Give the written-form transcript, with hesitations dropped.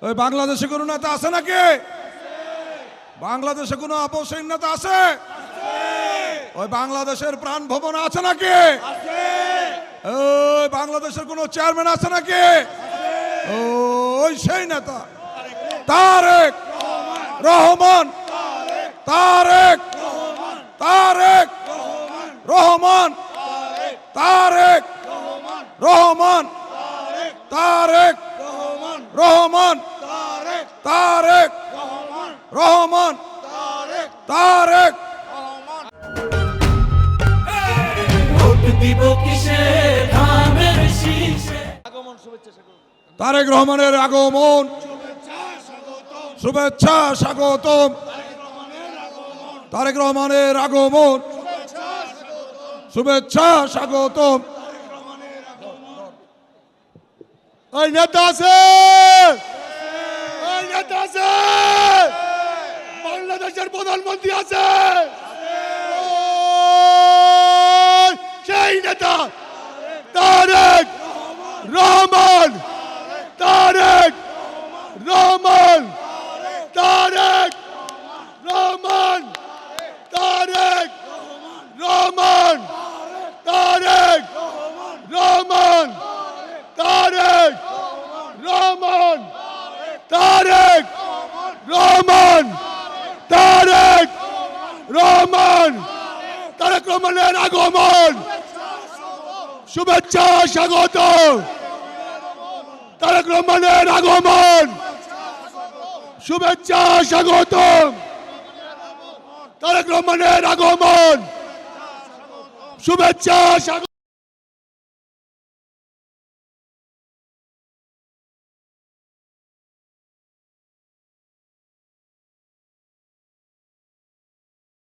ওই বাংলাদেশে কোনো নেতা আছে নাকি? বাংলাদেশে কোনো আপসহীন নেতা আছে? ওই বাংলাদেশের প্রাণ ভবন আছে নাকি? ওই বাংলাদেশের কোনো চেয়ারম্যান আছে নাকি? ওই সেই নেতা তারেক রহমান, তারেক তারেক রহমান, তারেক রহমান, তারেক রহমান, তারেক রহমান, তারেক। ভোট দিব কিসে ধানের শীষে। তারেক রহমানের আগমন, শুভেচ্ছা স্বাগতম। তারেক রহমানের আগমন, শুভেচ্ছা স্বাগতম। ওই নেতা আছে, ওই নেতা আছে, বাংলাদেশের প্রধানমন্ত্রী আছে, ওই সেই নেতা তারেক রহমান, তারেক রহমান, তারেক রহমান, তারেক রহমান, তারেক রহমান, তারেক রহমান, তারেক রহমান, তারেক রহমান, তারেক রহমানের আগমন, শুভেচ্ছা স্বাগত। তারেক রহমানের আগমন, শুভেচ্ছা স্বাগত। তারেক রহমানের আগমন, শুভেচ্ছা স্বাগত।